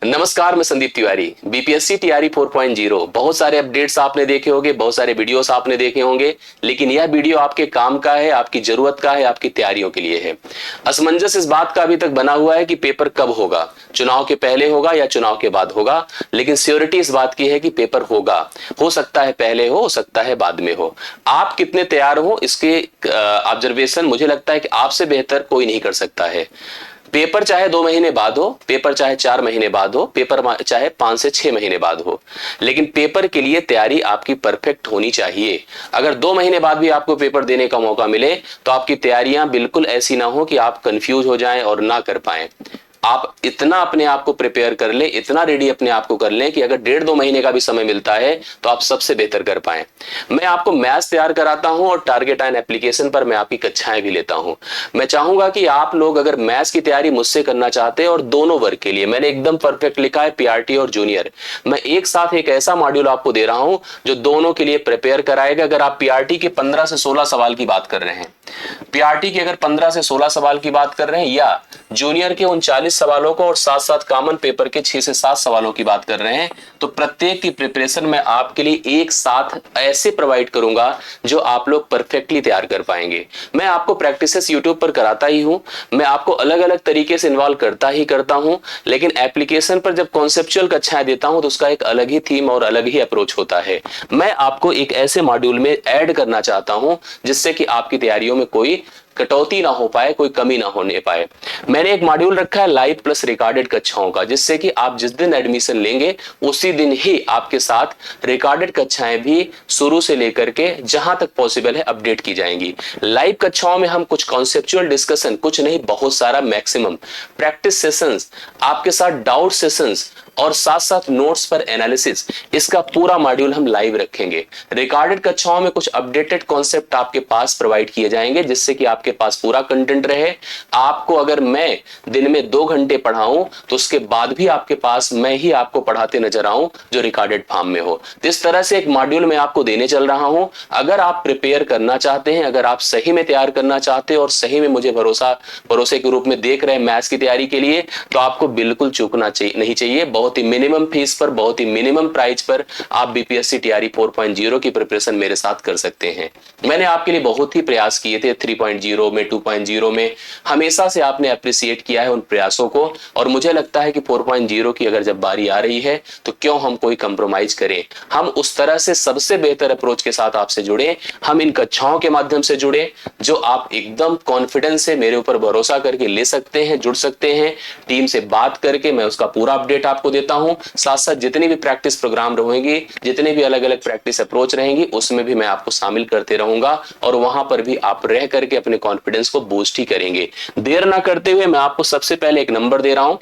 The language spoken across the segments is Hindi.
नमस्कार, मैं संदीप तिवारी। बीपीएससी टीआरई 4.0 बहुत सारे अपडेट्स आपने देखे होंगे, बहुत सारे वीडियोस आपने देखे होंगे, लेकिन यह वीडियो आपके काम का है, आपकी जरूरत का है, आपकी तैयारियों के लिए है। असमंजस इस बात का अभी तक बना हुआ है कि पेपर कब होगा, चुनाव के पहले होगा या चुनाव के बाद होगा, लेकिन श्योरिटी इस बात की है कि पेपर होगा। हो सकता है पहले हो सकता है बाद में हो। आप कितने तैयार हो इसके ऑब्जर्वेशन मुझे लगता है कि आपसे बेहतर कोई नहीं कर सकता है। पेपर चाहे 2 महीने बाद हो, पेपर चाहे 4 महीने बाद हो, पेपर चाहे 5 से 6 महीने बाद हो, लेकिन पेपर के लिए तैयारी आपकी परफेक्ट होनी चाहिए। अगर 2 महीने बाद भी आपको पेपर देने का मौका मिले तो आपकी तैयारियां बिल्कुल ऐसी ना हो कि आप कंफ्यूज हो जाएं और ना कर पाएं। आप इतना अपने आप को प्रिपेयर कर लें, इतना रेडी अपने आप को कर लें कि अगर 1.5-2 महीने का भी समय मिलता है तो आप सबसे बेहतर कर पाएं। मैं आपको मैथ्स तैयार कराता हूं और टारगेट आयन एप्लीकेशन पर मैं आपकी कक्षाएं भी लेता हूं। मैं चाहूंगा कि आप लोग अगर मैथ्स की तैयारी मुझसे करना चाहते हैं और दोनों वर्ग के लिए मैंने एकदम परफेक्ट लिखा है, पीआरटी और जूनियर, मैं एक साथ एक ऐसा मॉड्यूल आपको दे रहा हूं जो दोनों के लिए प्रिपेयर कराएगा। अगर आप पीआरटी के 15 से 16 सवाल की बात कर रहे हैं, पीआरटी के अगर 15 से 16 सवाल की बात कर रहे हैं, या जूनियर के 39 सवालों को और साथ साथ कॉमन पेपर के 6 से 7 सवालों की बात कर रहे हैं, तो प्रत्येक की प्रिपरेशन मैं आपके लिए एक साथ ऐसे प्रोवाइड करूंगा जो आप लोग परफेक्टली तैयार कर पाएंगे। मैं आपको प्रैक्टिसेस यूट्यूब पर कराता ही हूं, मैं आपको अलग अलग तरीके से इन्वॉल्व करता हूं, लेकिन एप्लीकेशन पर जब कॉन्सेप्चुअल कक्षाएं देता हूं तो उसका एक अलग ही थीम और अलग ही अप्रोच होता है। मैं आपको एक ऐसे मॉड्यूल में ऐड करना चाहता हूं जिससे कि आपकी तैयारियों में कोई कटौती ना हो पाए, कोई कमी ना होने पाए। मैंने एक मॉड्यूल रखा है लाइव प्लस रिकॉर्डेड कक्षाओं का, जिससे कि आप जिस दिन एडमिशन लेंगे उसी दिन ही आपके साथ रिकॉर्डेड कक्षाएं भी शुरू से लेकर के जहां तक पॉसिबल है अपडेट की जाएंगी। लाइव कक्षाओं में हम कुछ कॉन्सेप्चुअल डिस्कशन, कुछ नहीं बहुत सारा मैक्सिमम प्रैक्टिस सेशंस, आपके साथ डाउट सेशंस और साथ साथ नोट्स पर एनालिसिस, इसका पूरा मॉड्यूल हम लाइव रखेंगे। रिकॉर्डेड कक्षाओं में कुछ अपडेटेड कॉन्सेप्ट आपके पास प्रोवाइड किए जाएंगे जिससे कि आपके पास पूरा कंटेंट रहे। आपको अगर मैं दिन में 2 घंटे पढ़ाऊं तो उसके बाद भी आपके पास मैं ही आपको पढ़ाते नजर आऊं जो रिकॉर्डेड फॉर्म में हो। तो इस तरह से एक मॉड्यूल मैं आपको देने चल रहा हूं। अगर आप प्रिपेयर करना चाहते हैं, अगर आप सही में तैयार करना चाहते हैं और सही में मुझे भरोसे के रूप में देख रहे हैं मैथ्स की तैयारी के लिए, तो आपको बिल्कुल चूकना नहीं चाहिए। बहुत ही मिनिमम फीस पर, बहुत ही मिनिमम प्राइस पर आप बीपीएससी टीआरई 4.0 की प्रिपरेशन मेरे साथ कर सकते हैं। मैंने आपके लिए बहुत ही प्रयास किए थे 3.0 में, 2.0 में, हमेशा से आपने अप्रिशिएट किया है उन प्रयासों को, और मुझे लगता है कि 4.0 की अगर जब बारी आ रही है तो क्यों हम कोई कंप्रोमाइज करें। हम उस तरह से सबसे बेहतर अप्रोच के साथ आपसे जुड़े, हम इन कक्षाओं के माध्यम से जुड़े जो आप एकदम कॉन्फिडेंस से मेरे ऊपर भरोसा करके ले सकते हैं, जुड़ सकते हैं। टीम से बात करके मैं उसका पूरा अपडेट आपको देता हूं। साथ साथ जितनी भी प्रैक्टिस प्रोग्राम रहेंगे, जितने भी अलग अलग प्रैक्टिस अप्रोच रहेंगी, उसमें भी मैं आपको शामिल करते रहूंगा और वहां पर भी आप रह करके अपने कॉन्फिडेंस को बूस्ट ही करेंगे। देर ना करते हुए मैं आपको सबसे पहले एक नंबर दे रहा हूं।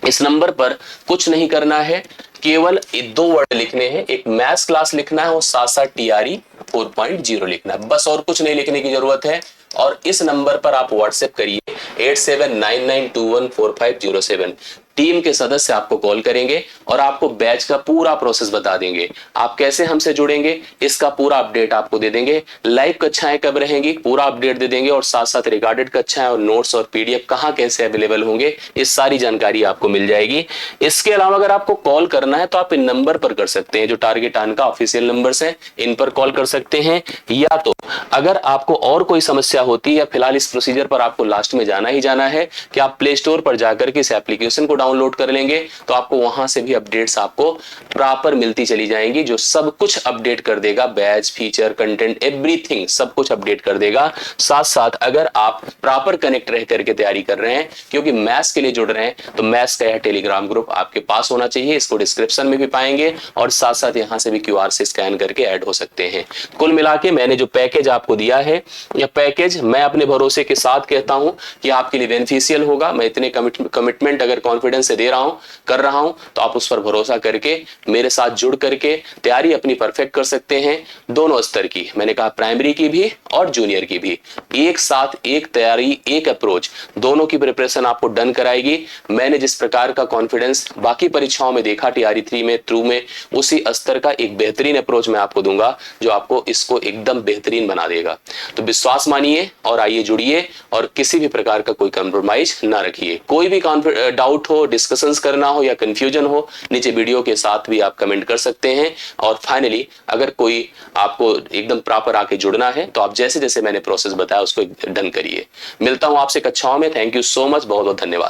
इस नंबर पर कुछ नहीं करना है, केवल 2 वर्ड लिखने हैं, एक मैथ्स क्लास लिखना है और साथ साथ टीआरई 4.0 लिखना है, बस और कुछ नहीं लिखने की जरूरत है। और इस नंबर पर आप व्हाट्सएप करिए 8799214507। टीम के सदस्य आपको कॉल करेंगे और आपको बैच का पूरा प्रोसेस बता देंगे। आप कैसे हमसे जुड़ेंगे इसका पूरा अपडेट आपको दे देंगे। लाइव कक्षाएं कब रहेंगी पूरा अपडेट दे देंगे, और साथ साथ रिकॉर्डेड कक्षाएं और नोट्स और पीडीएफ कहां कैसे अवेलेबल होंगे, इस सारी जानकारी आपको मिल जाएगी। इसके अलावा अगर आपको कॉल करना है तो आप इन नंबर पर कर सकते हैं, जो टारगेट आन का ऑफिशियल नंबर्स हैं, इन पर कॉल कर सकते हैं। या तो अगर आपको और कोई समस्या होती है या फिलहाल इस प्रोसीजर पर आपको लास्ट में जाना ही जाना है कि आप प्ले स्टोर पर जाकर के इस एप्लीकेशन को डाउनलोड कर लेंगे, तो आपको वहां से भी अपडेट्स आपको प्रॉपर मिलती चली जाएंगी, जो सब कुछ अपडेट कर देगा। बैच, फीचर, कंटेंट, एवरीथिंग सब कुछ अपडेट कर देगा। साथ साथ अगर आप प्रॉपर कनेक्ट रह करके तैयारी कर रहे हैं, क्योंकि मैथ्स के लिए जुड़ रहे हैं, तो मैथ्स का यह टेलीग्राम ग्रुप आपके पास होना चाहिए। इसको डिस्क्रिप्शन में भी पाएंगे और साथ साथ यहां से भी क्यूआर से स्कैन करके ऐड हो सकते हैं। कुल मिला के मैंने जो पैकेज आपको दिया है, यह पैकेज मैं अपने भरोसे के साथ कहता हूं कि आपके लिए बेनिफिशियल होगा। मैं इतने कमिटमेंट अगर कॉन्फिडेंस से दे रहा हूं, कर रहा हूं, तो आप उस पर भरोसा करके मेरे साथ जुड़ करके तैयारी अपनी परफेक्ट कर सकते हैं। दोनों स्तर की, मैंने कहा प्राइमरी की भी और जूनियर की भी, एक साथ एक तैयारी, एक अप्रोच, दोनों की प्रिपरेशन आपको डन कराएगी। मैंने जिस प्रकार का कॉन्फिडेंस बाकी परीक्षाओं में देखा टीआरई 3 में, थ्रू में, उसी स्तर का एक बेहतरीन अप्रोच मैं आपको दूंगा जो आपको इसको एकदम बेहतरीन बना देगा। तो विश्वास मानिए और आइए जुड़िए, और किसी भी प्रकार का कोई कंप्रोमाइज ना रखिए। कोई भी डाउट हो, हो, डिस्कशंस करना हो या कंफ्यूजन हो, नीचे वीडियो के साथ भी आप कमेंट कर सकते हैं। और फाइनली अगर कोई आपको एकदम प्रॉपर आके जुड़ना है तो आप जैसे जैसे मैंने प्रोसेस बताया उसको डन करिए। मिलता हूं आपसे कक्षाओं में। थैंक यू सो मच, बहुत बहुत धन्यवाद।